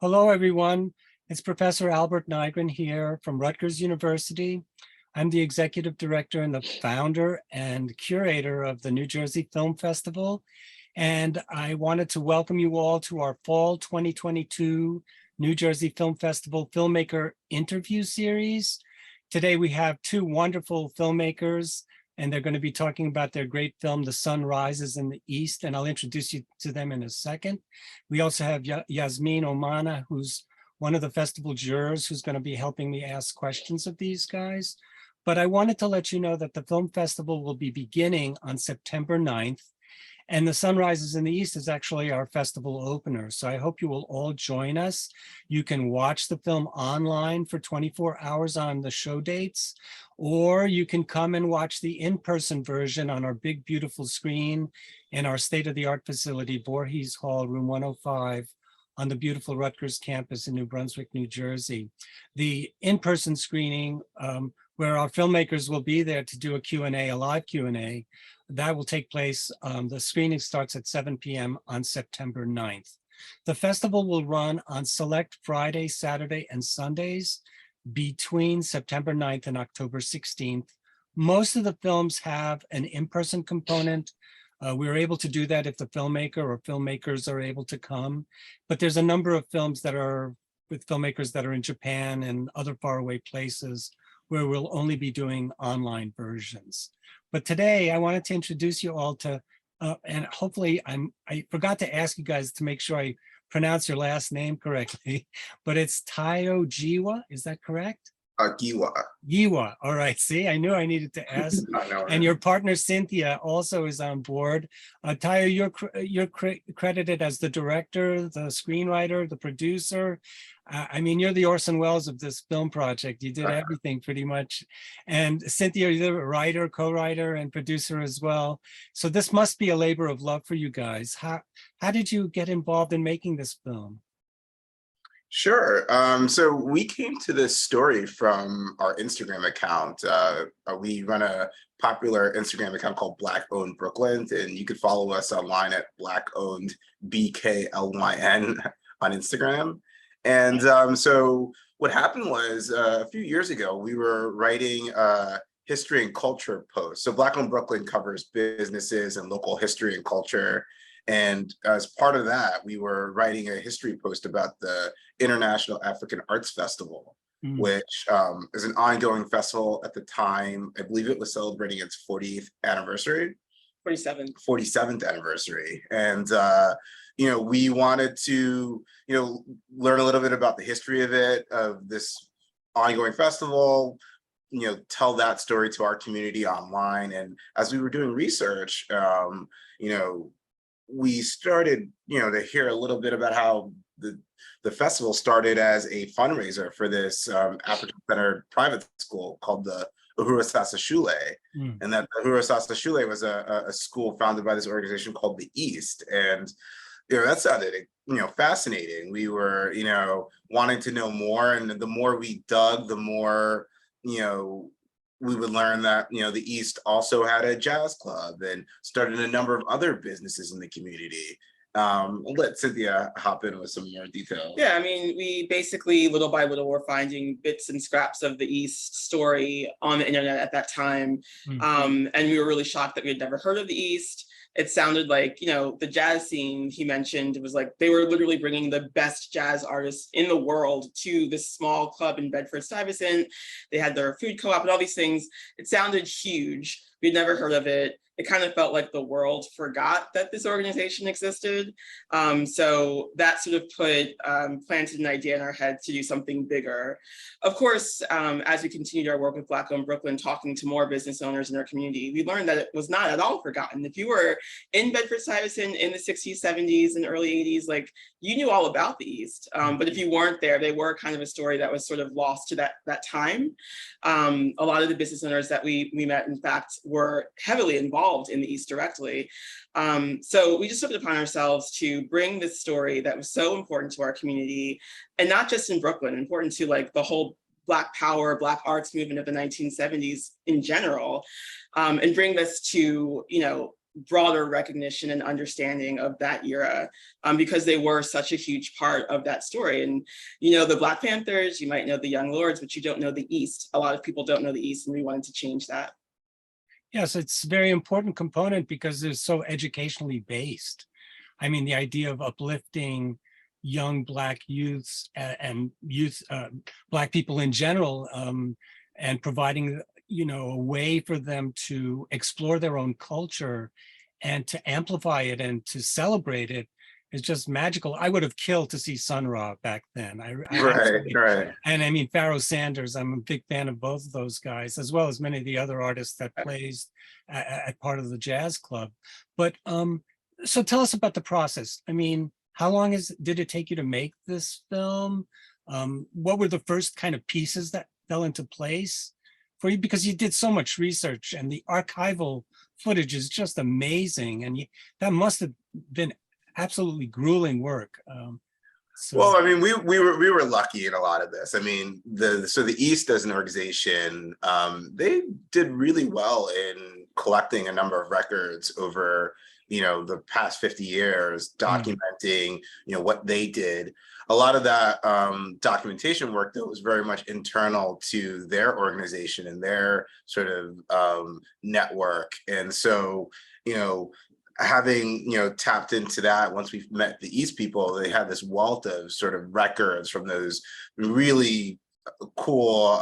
Hello, everyone. It's Professor Albert Nigrin here from Rutgers University. I'm the executive director and the founder and curator of the New Jersey Film Festival. And I wanted to welcome you all to our fall 2022 New Jersey Film Festival filmmaker interview series. Today, we have two wonderful filmmakers, and they're going to be talking about their great film, The Sun Rises in the East, and I'll introduce you to them in a second. We also have Yazmin Omana, who's one of the festival jurors, who's going to be helping me ask questions of these guys. But I wanted to let you know that the film festival will be beginning on September 9th, and The Sun Rises in the East is actually our festival opener. So I hope you will all join us. You can watch the film online for 24 hours on the show dates, or you can come and watch the in-person version on our big, beautiful screen in our state-of-the-art facility, Voorhees Hall, room 105, on the beautiful Rutgers campus in New Brunswick, New Jersey. The in-person screening, where our filmmakers will be there to do a Q&A, a live Q&A, that will take place. The screening starts at 7 p.m. on September 9th. The festival will run on select Friday, Saturday, and Sundays between September 9th and October 16th. Most of the films have an in-person component. We're able to do that if the filmmaker or filmmakers are able to come. But there's a number of films that are with filmmakers that are in Japan and other faraway places where we'll only be doing online versions. But today I wanted to introduce you all to, and hopefully I forgot to ask you guys to make sure I pronounce your last name correctly, but it's Tayo Jiwa, is that correct? Giwa. Giwa, all right, see, I knew I needed to ask. And your partner Cynthia also is on board. Tayo, you're credited as the director, the screenwriter, the producer. I mean, you're the Orson Welles of this film project. You did everything pretty much. And Cynthia, you're a writer, co-writer, and producer as well. So this must be a labor of love for you guys. How did you get involved in making this film? Sure. So we came to this story from our Instagram account. We run a popular Instagram account called Black Owned Brooklyn, and you could follow us online at Black Owned BKLYN on Instagram. And so what happened was a few years ago, we were writing history and culture posts. So Black Owned Brooklyn covers businesses and local history and culture. And as part of that, we were writing a history post about the International African Arts Festival, which is an ongoing festival at the time. I believe it was celebrating its 40th anniversary. 47th anniversary. And, we wanted to, learn a little bit about the history of it, of this ongoing festival, tell that story to our community online. And as we were doing research, we started, to hear a little bit about how the festival started as a fundraiser for this African-centered private school called the Uhuru Sasa Shule. And that Uhuru Sasa Shule was a school founded by this organization called the East. And, that sounded, fascinating. We were, wanting to know more. And the more we dug, the more, we would learn that, the East also had a jazz club and started a number of other businesses in the community. We'll let Cynthia hop in with some more detail. Yeah, I mean, we basically, little by little, were finding bits and scraps of the East story on the internet at that time. And we were really shocked that we had never heard of the East. It sounded like, the jazz scene he mentioned, it was like they were literally bringing the best jazz artists in the world to this small club in Bedford-Stuyvesant. They had their food co-op and all these things. It sounded huge. We'd never heard of it. It kind of felt like the world forgot that this organization existed. So that sort of planted an idea in our heads to do something bigger. Of course, as we continued our work with Black Owned Brooklyn, talking to more business owners in our community, we learned that it was not at all forgotten. If you were in Bedford-Stuyvesant in the 60s, 70s, and early 80s, like, you knew all about the East. But if you weren't there, they were kind of a story that was sort of lost to that time. A lot of the business owners that we met, in fact, were heavily involved in the East directly. So we just took it upon ourselves to bring this story that was so important to our community, and not just in Brooklyn, important to like the whole Black power, Black arts movement of the 1970s in general, and bring this to, broader recognition and understanding of that era, because they were such a huge part of that story. And you know, the Black Panthers, you might know the Young Lords, but you don't know the East. A lot of people don't know the East, and we wanted to change that. Yes, it's a very important component because it's so educationally based. I mean, the idea of uplifting young Black youths and Black people in general, and providing, you know, a way for them to explore their own culture and to amplify it and to celebrate it is just magical. I would have killed to see Sun Ra back then. I absolutely- Right. And I mean, Pharoah Sanders, I'm a big fan of both of those guys, as well as many of the other artists that plays at part of the jazz club. But so tell us about the process. I mean, how long did it take you to make this film? What were the first kind of pieces that fell into place for you? Because you did so much research, and the archival footage is just amazing. And that must have been absolutely grueling work. Well, I mean, we were lucky in a lot of this. I mean, the East as an organization, they did really well in collecting a number of records over, you know, the past 50 years, documenting, you know, what they did. A lot of that documentation work, though, was very much internal to their organization and their sort of network. And so, you know, having, you know, tapped into that, once we met the East people, they had this wealth of sort of records from those really cool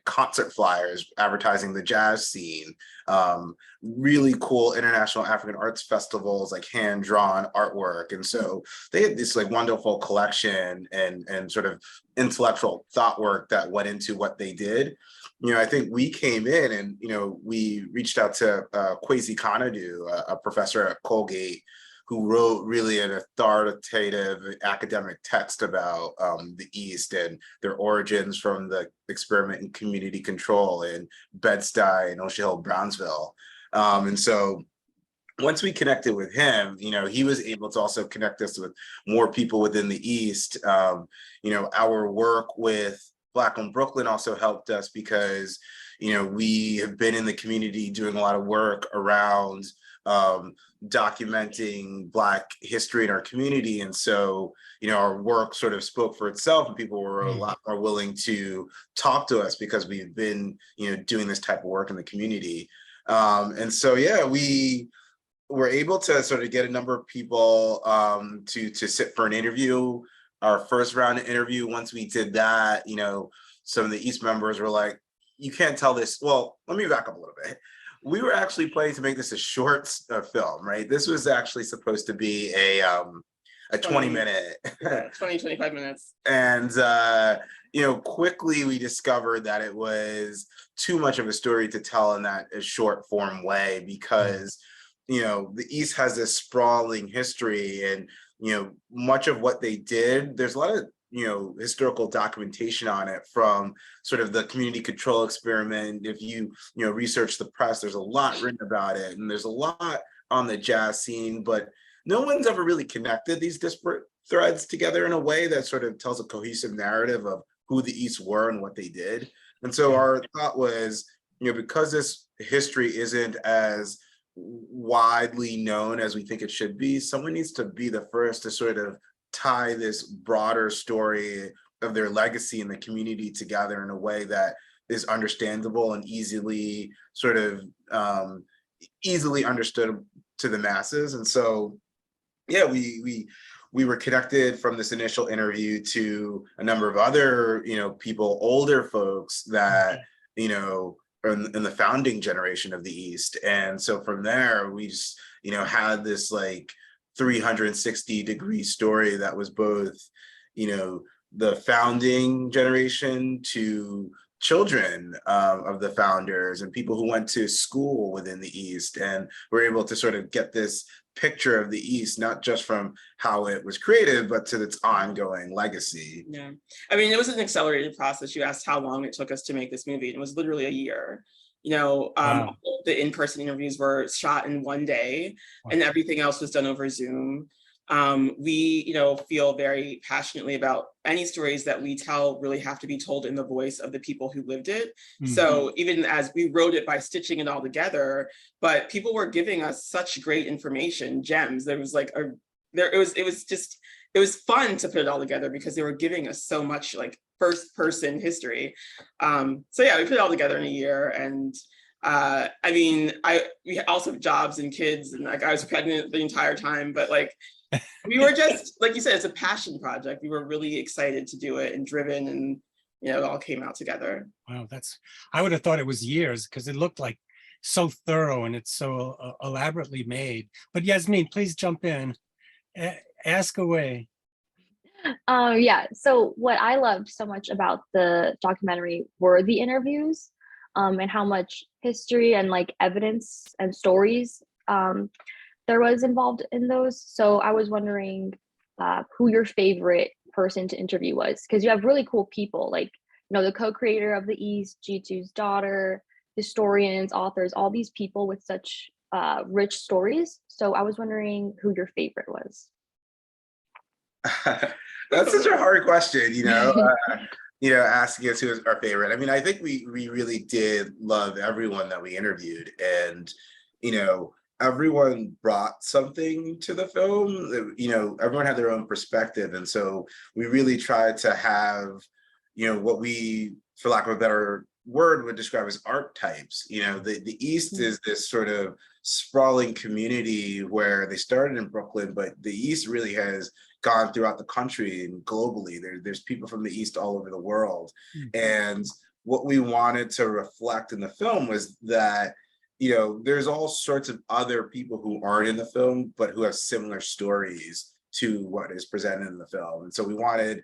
concert flyers advertising the jazz scene, really cool international African arts festivals, like hand-drawn artwork. And so they had this like wonderful collection and sort of intellectual thought work that went into what they did. You know, I think we came in and, you know, we reached out to Kwesi Kanadu, a professor at Colgate, who wrote really an authoritative academic text about the East and their origins from the experiment in community control in Bed-Stuy and Ocean Hill, Brownsville. And so once we connected with him, you know, he was able to also connect us with more people within the East. You know, our work with Black on Brooklyn also helped us because, you know, we have been in the community doing a lot of work around documenting Black history in our community. And so, you know, our work sort of spoke for itself, and people were a lot more willing to talk to us because we've been, you know, doing this type of work in the community. And so, yeah, we were able to sort of get a number of people to sit for an interview. Our first round of interview, once we did that, you know, some of the East members were like, you can't tell this. Well, let me back up a little bit. We were actually planning to make this a short film, right? This was actually supposed to be a 20-minute. 25 minutes. And, you know, quickly we discovered that it was too much of a story to tell in that short form way because, you know, the East has this sprawling history, and, you know, much of what they did, there's a lot of, you know, historical documentation on it from sort of the community control experiment. If you know, research the press, there's a lot written about it, and there's a lot on the jazz scene, but no one's ever really connected these disparate threads together in a way that sort of tells a cohesive narrative of who the East were and what they did. And so our thought was, you know, because this history isn't as widely known as we think it should be, someone needs to be the first to sort of tie this broader story of their legacy in the community together in a way that is understandable and easily sort of easily understood to the masses. And so, yeah, we were connected from this initial interview to a number of other, you know, people, older folks that, you know, are in the founding generation of the East. And so from there, we just, you know, had this like 360-degree story that was both, you know, the founding generation to children of the founders and people who went to school within the East, and were able to sort of get this picture of the East, not just from how it was created, but to its ongoing legacy. Yeah, I mean, it was an accelerated process. You asked how long it took us to make this movie, and it was literally a year. You know, Wow. the in-person interviews were shot in one day, and everything else was done over Zoom. We, you know, feel very passionately about any stories that we tell really have to be told in the voice of the people who lived it. So even as we wrote it by stitching it all together, but people were giving us such great information, gems. There was like it was fun to put it all together because they were giving us so much like first person history. So yeah, we put it all together in a year. And I mean, we also have jobs and kids, and like I was pregnant the entire time, but like we were just, like you said, it's a passion project. We were really excited to do it and driven, and you know, it all came out together. Wow, I would have thought it was years because it looked like so thorough and it's so elaborately made. But Yazmin, please jump in. Ask away. Yeah, so what I loved so much about the documentary were the interviews, and how much history and like evidence and stories there was involved in those. So I was wondering who your favorite person to interview was, because you have really cool people, like, you know, the co-creator of the East, Jitu's daughter, historians, authors, all these people with such rich stories. So I was wondering who your favorite was. That's such a hard question, asking us who is our favorite. I mean, I think we really did love everyone that we interviewed, and everyone brought something to the film. Everyone had their own perspective, and so we really tried to have what we, for lack of a better word, would describe as archetypes. The East is this sort of sprawling community where they started in Brooklyn, but the East really has gone throughout the country and globally. There's people from the East all over the world. And what we wanted to reflect in the film was that there's all sorts of other people who aren't in the film, but who have similar stories to what is presented in the film. And so we wanted,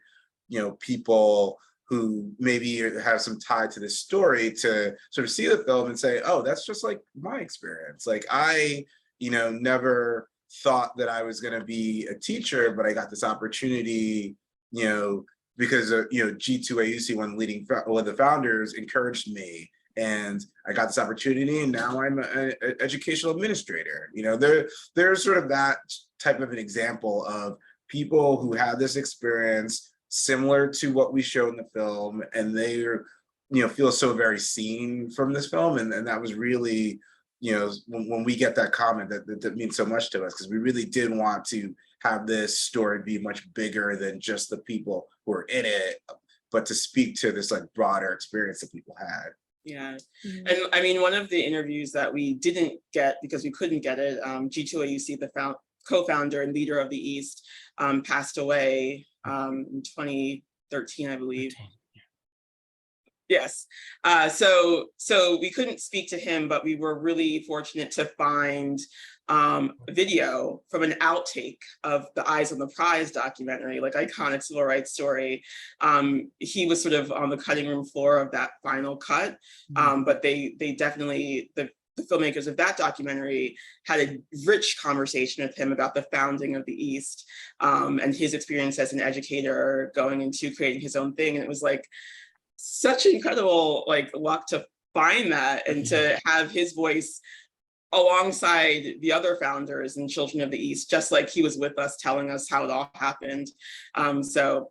people who maybe have some tie to this story to sort of see the film and say, oh, that's just like my experience. Like I, never thought that I was going to be a teacher, but I got this opportunity, because Jitu Weusi, one of the founders, encouraged me. And I got this opportunity, and now I'm an educational administrator. There's sort of that type of an example of people who have this experience similar to what we show in the film, and they feel so very seen from this film. And that was really, when we get that comment, that means so much to us, because we really did want to have this story be much bigger than just the people who are in it, but to speak to this like broader experience that people had. Yeah, and I mean, one of the interviews that we didn't get because we couldn't get it, Jitu Weusi, the co-founder and leader of the East, passed away in 2013, I believe. 13, yeah. Yes, so we couldn't speak to him, but we were really fortunate to find video from an outtake of the Eyes on the Prize documentary, like iconic civil rights story. He was sort of on the cutting room floor of that final cut, but they definitely, the filmmakers of that documentary had a rich conversation with him about the founding of the East, and his experience as an educator going into creating his own thing. And it was like such incredible like luck to find that and to have his voice alongside the other founders and children of the East, just like he was with us telling us how it all happened. So,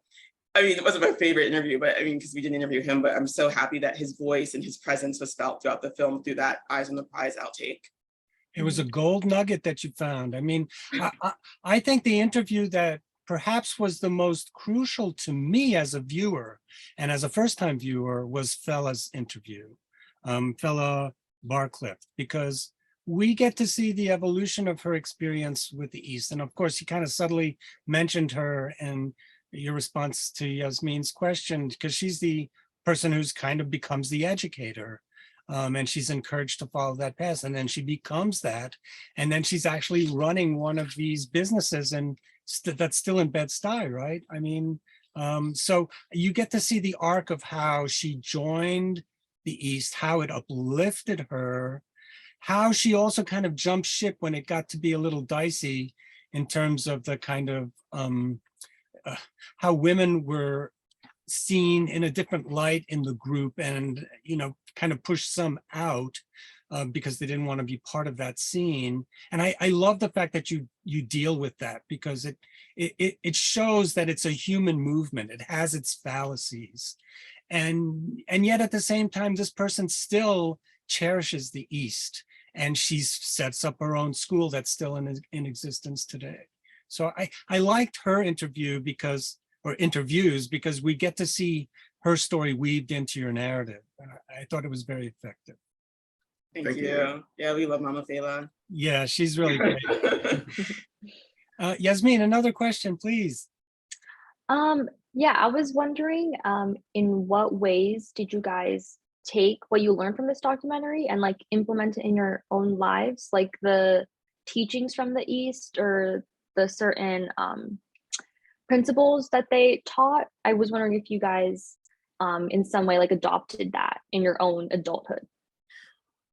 I mean, it wasn't my favorite interview, but I mean, because we didn't interview him, but I'm so happy that his voice and his presence was felt throughout the film through that Eyes on the Prize outtake. It was a gold nugget that you found. I mean, I think the interview that perhaps was the most crucial to me as a viewer and as a first-time viewer was Fella's interview, Fella Barcliffe, because we get to see the evolution of her experience with the East. And of course, you kind of subtly mentioned her in your response to Yazmin's question, because she's the person who's kind of becomes the educator. And she's encouraged to follow that path. And then she becomes that. And then she's actually running one of these businesses, and that's still in Bed-Stuy, right? I mean, so you get to see the arc of how she joined the East, how it uplifted her, how she also kind of jumped ship when it got to be a little dicey in terms of the kind of how women were seen in a different light in the group, and kind of pushed some out. because they didn't want to be part of that scene. And I love the fact that you deal with that, because it shows that it's a human movement. It has its fallacies. And yet at the same time, this person still cherishes the East, and she sets up her own school that's still in existence today. So I liked her interviews because we get to see her story weaved into your narrative. I thought it was very effective. Thank you. Yeah, we love Mama Fela. Yeah, she's really great. Yazmin, another question, please. Yeah, I was wondering, in what ways did you guys take what you learned from this documentary and like implement it in your own lives, like the teachings from the East or the certain principles that they taught? I was wondering if you guys in some way like adopted that in your own adulthood.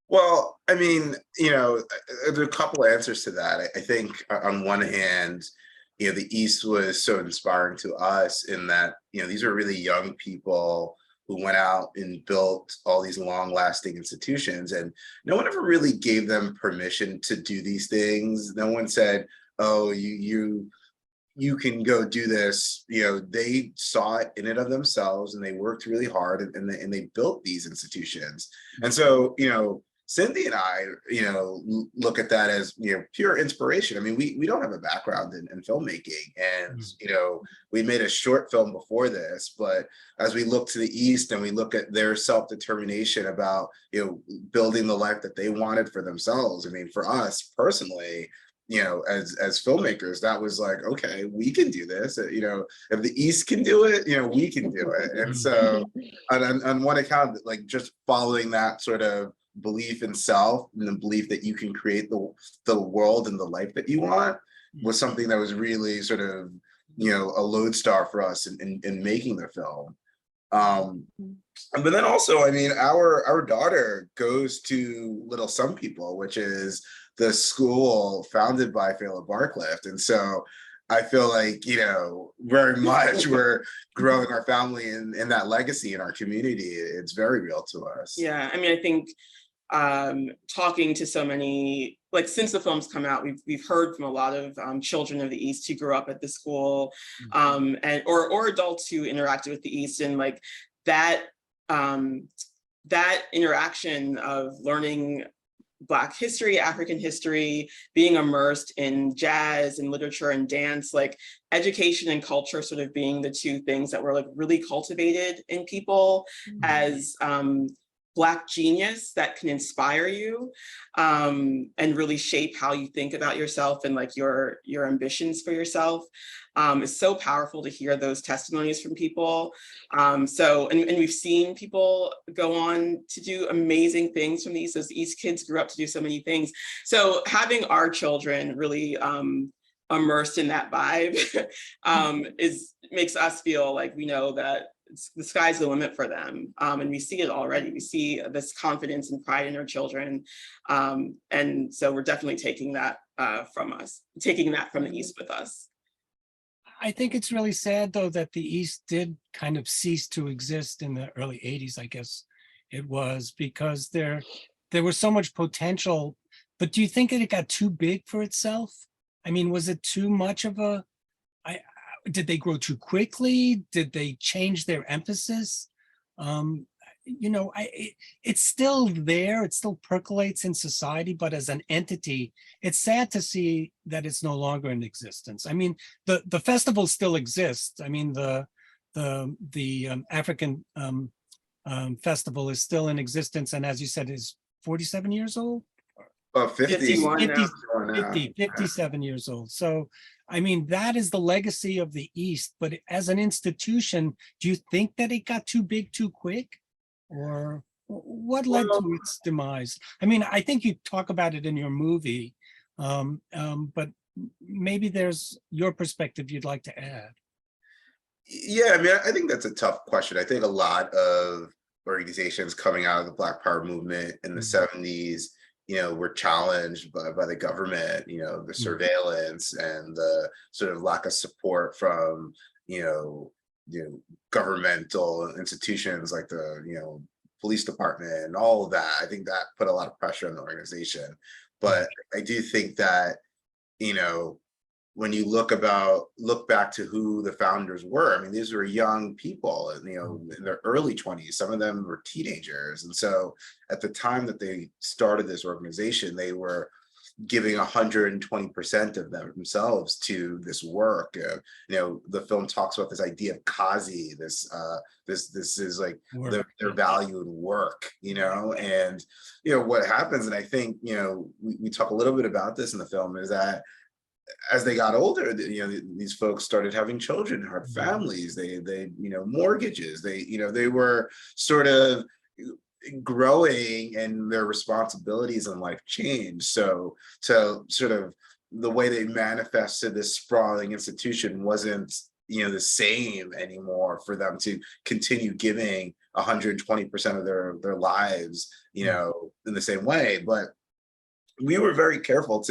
Well, I mean, there are a couple of answers to that. I think on one hand, the East was so inspiring to us in that, these are really young people who went out and built all these long-lasting institutions, and no one ever really gave them permission to do these things. No one said, oh, you can go do this. They saw it in and of themselves, and they worked really hard, and they built these institutions. And so, Cynthia and I, look at that as, pure inspiration. I mean, we don't have a background in filmmaking, and, we made a short film before this, but as we look to the East and we look at their self-determination about, building the life that they wanted for themselves. I mean, for us personally, as filmmakers, that was like, okay, we can do this. If the East can do it, we can do it. And so on one account, like just following that sort of belief in self and the belief that you can create the world and the life that you want was something that was really sort of, a lodestar for us in making the film. But then also, I mean, our daughter goes to Little Some People, which is the school founded by Fela Barclift. And so I feel like, very much we're growing our family in that legacy in our community. It's very real to us. Yeah, I mean, I think talking to so many, like since the film's come out, we've heard from a lot of children of the East who grew up at the school, and or adults who interacted with the East, and like that that interaction of learning Black history, African history, being immersed in jazz and literature and dance, like education and culture sort of being the two things that were like really cultivated in people as Black genius that can inspire you and really shape how you think about yourself and like your ambitions for yourself. It's so powerful to hear those testimonies from people. And we've seen people go on to do amazing things from these. Those East kids grew up to do so many things. So having our children really immersed in that vibe makes us feel like we know that the sky's the limit for them. And we see it already. We see this confidence and pride in our children. And so we're definitely taking that from the East with us. I think it's really sad, though, that the East did kind of cease to exist in the early 80s, I guess it was, because there was so much potential. But do you think that it got too big for itself? I mean, was it too much of a, did they grow too quickly? Did they change their emphasis? It's still there. It still percolates in society, but as an entity, it's sad to see that it's no longer in existence. I mean, the festival still exists. I mean, the African festival is still in existence, and as you said, is 47 years old. 57 years old. So, I mean, that is the legacy of the East. But as an institution, do you think that it got too big too quick? Or what led to its demise? I mean, I think you talk about it in your movie, but maybe there's your perspective you'd like to add. Yeah, I mean, I think that's a tough question. I think a lot of organizations coming out of the Black Power movement in the 70s, were challenged by the government, the surveillance and the sort of lack of support from, governmental institutions like the, police department and all of that. I think that put a lot of pressure on the organization. But I do think that, you know, when you look back to who the founders were, I mean, these were young people, you know, in their early 20s. Some of them were teenagers. And so at the time that they started this organization, they were giving 120% of themselves to this work. You know, the film talks about this idea of kazi, this is like their value in work, you know. And you know what happens, and I think, you know, we talk a little bit about this in the film, is that as they got older, you know, these folks started having children, had families, they you know, mortgages, they were sort of growing, and their responsibilities in life changed. So to sort of the way they manifested this sprawling institution wasn't, you know, the same anymore for them to continue giving 120% of their lives, you know, in the same way. But we were very careful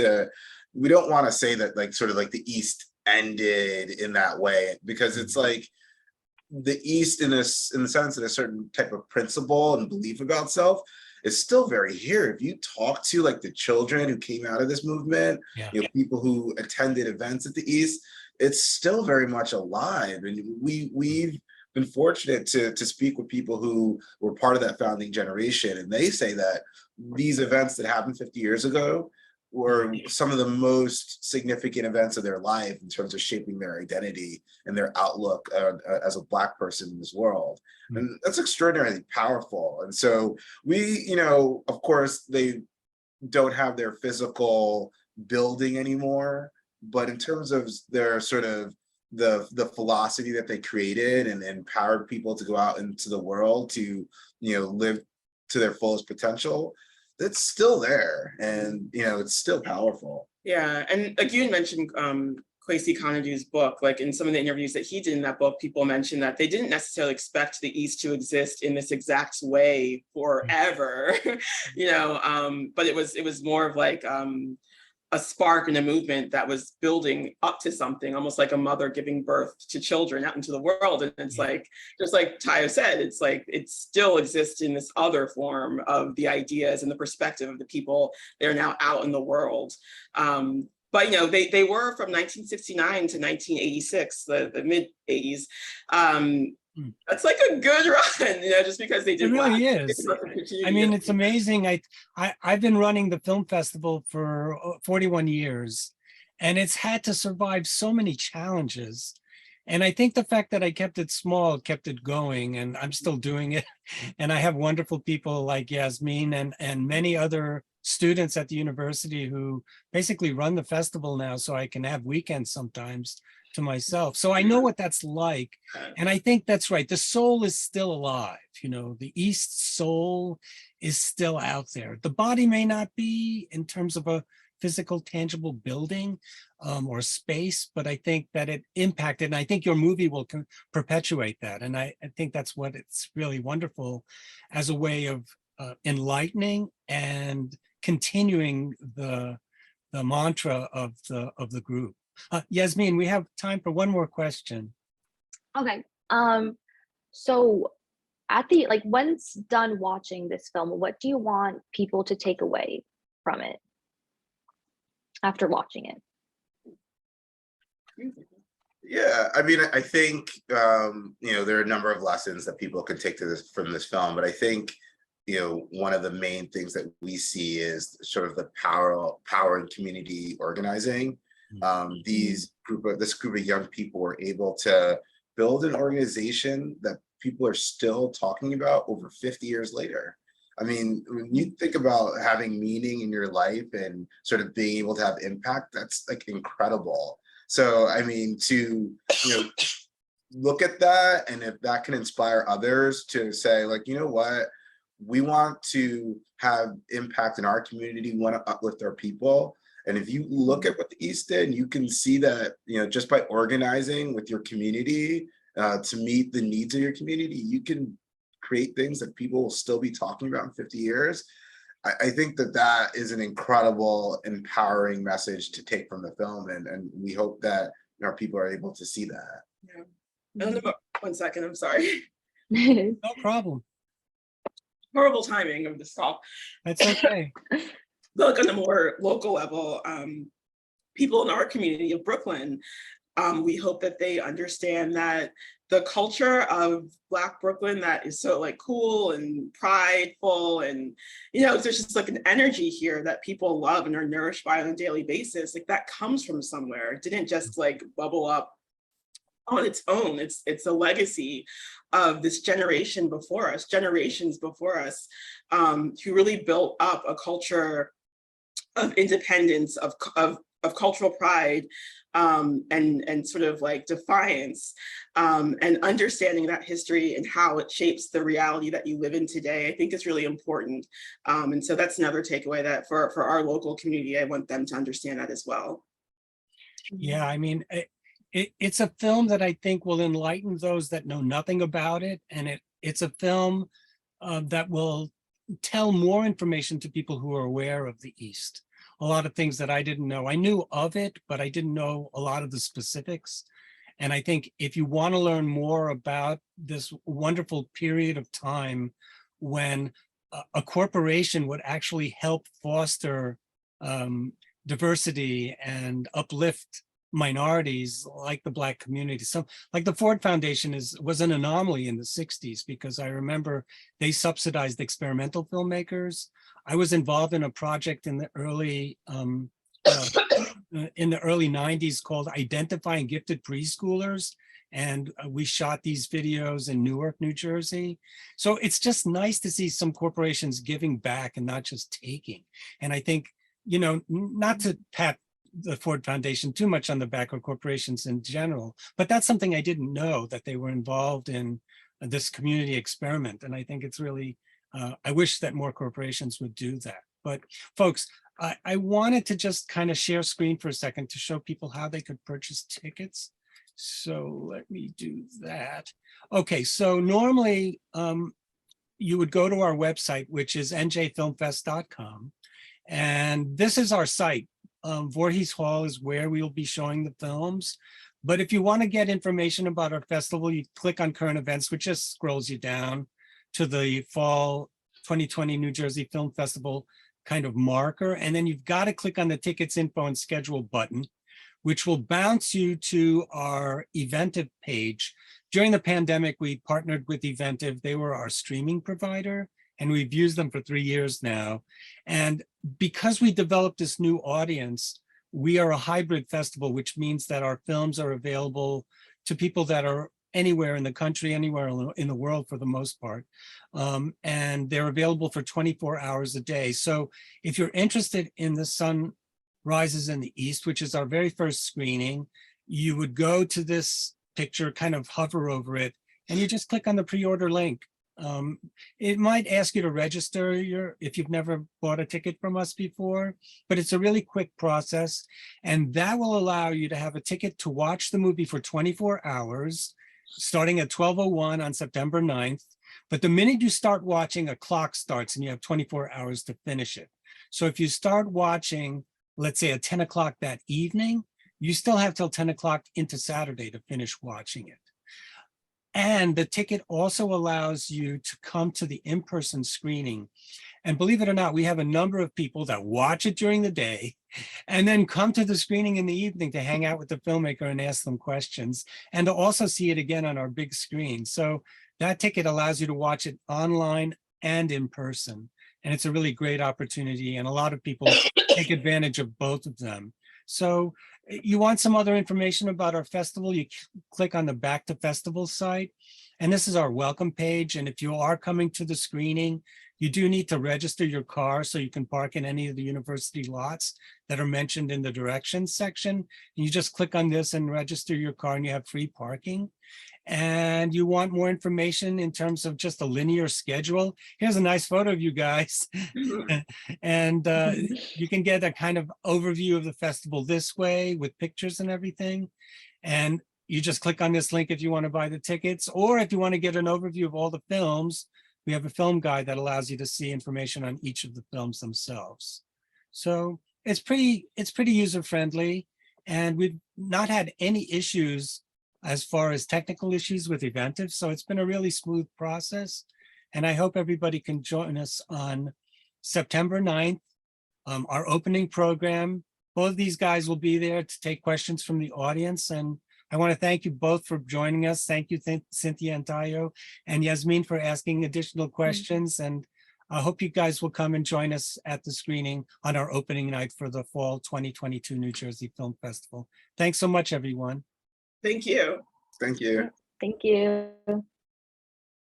we don't want to say that like sort of like the East ended in that way, because it's like the East in the sense that a certain type of principle and belief about self is still very here. If you talk to like the children who came out of this movement, you know, people who attended events at the East, it's still very much alive. And we've been fortunate to speak with people who were part of that founding generation, and they say that these events that happened 50 years ago were some of the most significant events of their life in terms of shaping their identity and their outlook as a Black person in this world. And that's extraordinarily powerful. And so we, you know, of course, they don't have their physical building anymore, but in terms of their sort of the philosophy that they created and empowered people to go out into the world to, you know, live to their fullest potential, it's still there, and you know, it's still powerful. Yeah, and like you had mentioned, Kwesi Kanadu's book, like in some of the interviews that he did in that book, people mentioned that they didn't necessarily expect the East to exist in this exact way forever, you know, but it was more of like a spark in a movement that was building up to something, almost like a mother giving birth to children out into the world. And it's like, just like Tayo said, it's like, it still exists in this other form of the ideas and the perspective of the people that are now out in the world. But, you know, they were from 1969 to 1986, the mid 80s. That's like a good run, you know, just because they did. It really is. I mean, it's amazing. I've been running the film festival for 41 years, and it's had to survive so many challenges. And I think the fact that I kept it small kept it going, and I'm still doing it. And I have wonderful people like Yazmin and many other students at the university who basically run the festival now, so I can have weekends sometimes to myself. So I know what that's like. And I think that's right. The soul is still alive. You know, the East soul is still out there. The body may not be in terms of a physical, tangible building or space, but I think that it impacted, and I think your movie will perpetuate that. And I think that's what it's really wonderful as a way of enlightening and continuing the mantra of the group. Yazmin, we have time for one more question. Okay. So once done watching this film, what do you want people to take away from it after watching it? Yeah, I mean, I think, you know, there are a number of lessons that people can take from this film, but I think, you know, one of the main things that we see is sort of the power in community organizing. This group of young people were able to build an organization that people are still talking about over 50 years later. I mean, when you think about having meaning in your life and sort of being able to have impact, that's like incredible. So, I mean, to, you know, look at that, and if that can inspire others to say, like, you know what, we want to have impact in our community, we want to uplift our people. And if you look at what the East did, you can see that, you know, just by organizing with your community to meet the needs of your community, you can create things that people will still be talking about in 50 years. I think that is an incredible, empowering message to take from the film. And we hope that our people are able to see that. Yeah. 1 second, I'm sorry. No problem. Horrible timing of this call. That's okay. Look, on a more local level, people in our community of Brooklyn, we hope that they understand that the culture of Black Brooklyn that is so like cool and prideful, and there's just like an energy here that people love and are nourished by on a daily basis. Like that comes from somewhere. It didn't just like bubble up on its own. It's a legacy of this generation before us, generations before us, who really built up a culture of independence, of cultural pride, and sort of like defiance, and understanding that history and how it shapes the reality that you live in today, I think is really important. And so that's another takeaway that for our local community, I want them to understand that as well. Yeah, I mean, it's a film that I think will enlighten those that know nothing about it. And it's a film that will tell more information to people who are aware of the East. A lot of things that I didn't know. I knew of it, but I didn't know a lot of the specifics. And I think if you want to learn more about this wonderful period of time when a corporation would actually help foster diversity and uplift minorities like the Black community. So like the Ford Foundation was an anomaly in the 60s, because I remember they subsidized experimental filmmakers. I was involved in a project in the early 90s called Identifying Gifted Preschoolers. And we shot these videos in Newark, New Jersey. So it's just nice to see some corporations giving back and not just taking. And I think, not to pat the Ford Foundation too much on the back, of corporations in general, but that's something I didn't know, that they were involved in this community experiment. And I think it's really, I wish that more corporations would do that. But folks, I wanted to just kind of share screen for a second to show people how they could purchase tickets. So let me do that. Okay, so normally you would go to our website, which is njfilmfest.com. And this is our site. Voorhees Hall is where we'll be showing the films. But if you want to get information about our festival, you click on current events, which just scrolls you down to the fall 2020 New Jersey Film Festival kind of marker. And then you've got to click on the tickets info and schedule button, which will bounce you to our Eventive page. During the pandemic, we partnered with Eventive. They were our streaming provider, and we've used them for 3 years now. And because we developed this new audience, we are a hybrid festival, which means that our films are available to people that are anywhere in the country, anywhere in the world for the most part. And they're available for 24 hours a day. So if you're interested in The Sun Rises in the East, which is our very first screening, you would go to this picture, kind of hover over it, and you just click on the pre-order link. It might ask you to register if you've never bought a ticket from us before, but it's a really quick process. And that will allow you to have a ticket to watch the movie for 24 hours, starting at 12:01 on September 9th. But the minute you start watching, a clock starts and you have 24 hours to finish it. So if you start watching, let's say at 10 o'clock that evening, you still have till 10 o'clock into Saturday to finish watching it. And the ticket also allows you to come to the in-person screening. And believe it or not, we have a number of people that watch it during the day and then come to the screening in the evening to hang out with the filmmaker and ask them questions, and to also see it again on our big screen. So that ticket allows you to watch it online and in person. And it's a really great opportunity. And a lot of people take advantage of both of them. So you want some other information about our festival, you click on the Back to Festival site. And this is our welcome page. And if you are coming to the screening, you do need to register your car so you can park in any of the university lots that are mentioned in the directions section. And you just click on this and register your car and you have free parking. And you want more information in terms of just a linear schedule, here's a nice photo of you guys. And you can get a kind of overview of the festival this way with pictures and everything. And you just click on this link if you want to buy the tickets, or if you want to get an overview of all the films, we have a film guide that allows you to see information on each of the films themselves. So it's pretty user-friendly, and we've not had any issues as far as technical issues with Eventive. So it's been a really smooth process. And I hope everybody can join us on September 9th, our opening program. Both of these guys will be there to take questions from the audience. And I want to thank you both for joining us. Thank you, Cynthia and Tayo, and Yazmin for asking additional questions. And I hope you guys will come and join us at the screening on our opening night for the Fall 2022 New Jersey Film Festival. Thanks so much, everyone. Thank you. Thank you. Thank you.